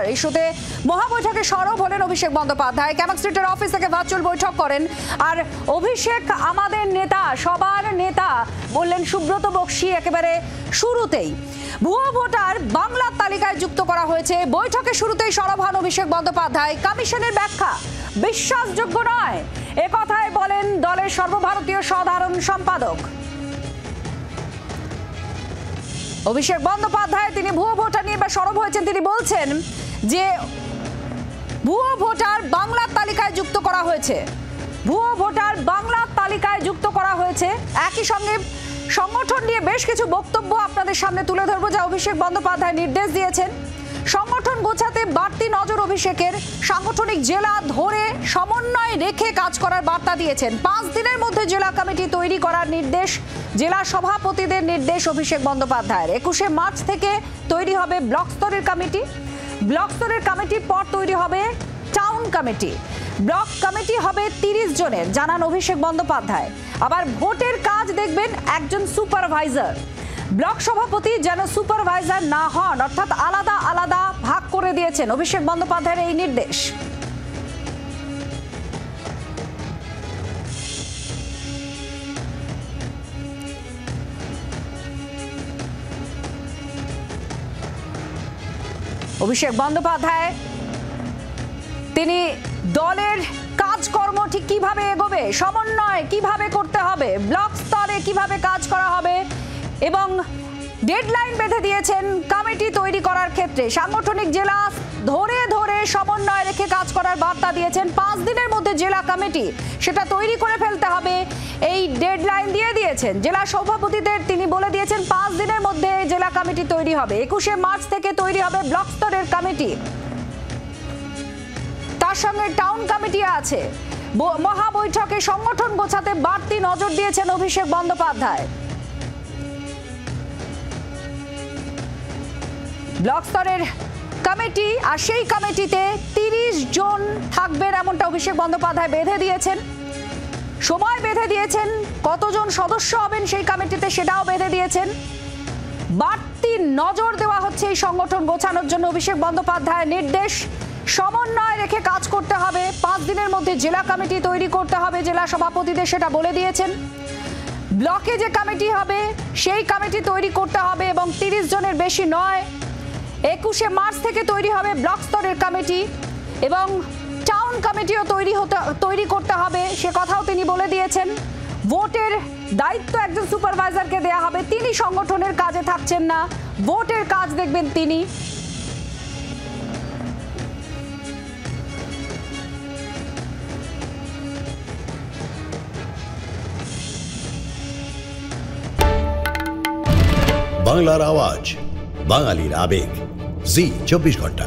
Structure ইস্যুতে মহাবৈঠকে সরব হলেন অভিষেক বন্দ্যোপাধ্যায়। ক্যামাক স্ট্রিটের অফিস থেকে ভার্চুয়াল বৈঠক করেন। আর অভিষেক আমাদের নেতা, সবার নেতা বললেন সুব্রত বক্সী একেবারে শুরুতেই। ভুয়ো ভোটার বাংলার তালিকায় যুক্ত করা হয়েছে। বৈঠকে শুরুতেই সরব হন অভিষেক বন্দ্যোপাধ্যায়। কমিশনের ব্যাখ্যা বিশ্বাসযোগ্য নয়, একথাই বলেন দলের সর্বভারতীয় সাধারণ সম্পাদক অভিষেক বন্দ্যোপাধ্যায়। তিনি ভুয়ো ভোটার নিয়ে সরব হয়েছেন। তিনি বলছেন যে ভুয়ো ভোটার বাংলার তালিকায় যুক্ত করা হয়েছে, ভুয়ো ভোটার বাংলার তালিকায় যুক্ত করা হয়েছে। একই সঙ্গে সংগঠন নিয়ে বেশ কিছু বক্তব্য আপনাদের সামনে তুলে ধরবো, যা অভিষেক বন্দ্যোপাধ্যায় নির্দেশ দিয়েছেন। সংগঠন গোছাতে বাড়তি নজর অভিষেকের। সাংগঠনিক জেলা ধরে সমন্বয় রেখে কাজ করার বার্তা দিয়েছেন। 5 দিনের মধ্যে জেলা কমিটি তৈরি করার নির্দেশ, জেলা সভাপতিদের নির্দেশ অভিষেক বন্দ্যোপাধ্যায়ের। 21শে মার্চ থেকে তৈরি হবে ব্লক স্তরের কমিটি। ব্লক স্তরের কমিটির পর তৈরি হবে টাউন কমিটি। ব্লক কমিটি হবে 30 জনের, জানান অভিষেক বন্দ্যোপাধ্যায়। আবার ভোটের কাজ দেখবেন একজন সুপারভাইজার। ব্লক সভাপতি যেন সুপারভাইজার না হন, অর্থাৎ আলাদা আলাদা ভাগ করে দিয়েছেন অভিষেক বন্দ্যোপাধ্যায়ের এই নির্দেশ। অভিষেক বন্দ্যোপাধ্যায় তিনি দলের কাজকর্ম ঠিক কিভাবে এগোবে, সমন্বয় কিভাবে করতে হবে, ব্লক স্তরে কিভাবে কাজ করা হবে এবং ডেডলাইন বেঁধে দিয়েছেন কমিটি তৈরি করার ক্ষেত্রে। সাংগঠনিক জেলা ধরে ধরে সমন্বয় রেখে কাজ করার বার্তা দিয়েছেন। 5 দিনের মধ্যে জেলা কমিটি সেটা তৈরি করে ফেলতে হবে, এই ডেডলাইন দিয়ে দিয়েছেন। জেলা সভাপতিদের তিনি বলে দিয়েছেন 5 দিনের মধ্যে জেলা কমিটি তৈরি হবে। 21শে মার্চ থেকে তৈরি হবে ব্লক স্তরের কমিটি। তার সঙ্গে টাউন কমিটি আছে। মহাবৈঠকে সংগঠন গোছাতে বাড়তি নজর দিয়েছেন অভিষেক বন্দ্যোপাধ্যায়। ব্লক স্তরের কমিটি, আর সেই কমিটিতে 30 জন থাকবেন এমনটা অভিষেক বন্দ্যোপাধ্যায় বেঁধে দিয়েছেন। সময় বেঁধে দিয়েছেন, কতজন সদস্য হবেন সেই কমিটিতে সেটাও বেঁধে দিয়েছেন। বাড়তি নজর দেওয়া হচ্ছে এই সংগঠন গোছানোর জন্য। অভিষেক বন্দ্যোপাধ্যায়ের নির্দেশ, সমন্বয় রেখে কাজ করতে হবে। 5 দিনের মধ্যে জেলা কমিটি তৈরি করতে হবে, জেলা সভাপতিদের সেটা বলে দিয়েছেন। ব্লকে যে কমিটি হবে সেই কমিটি তৈরি করতে হবে এবং 30 জনের বেশি নয়। 21শে মার্চ থেকে তৈরি হবে ব্লক স্তরের কমিটি এবং টাউন কমিটিও তৈরি করতে হবে, সে কথাও তিনি বলে দিয়েছেন। ভোটের দায়িত্ব একজন সুপারভাইজারকে দেয়া হবে, তিনি সংগঠনের কাজে থাকছেন না, ভোটের কাজ দেখবেন তিনি। বাংলার আওয়াজ, বাঙালির আবেগ, জি 24 ঘন্টা।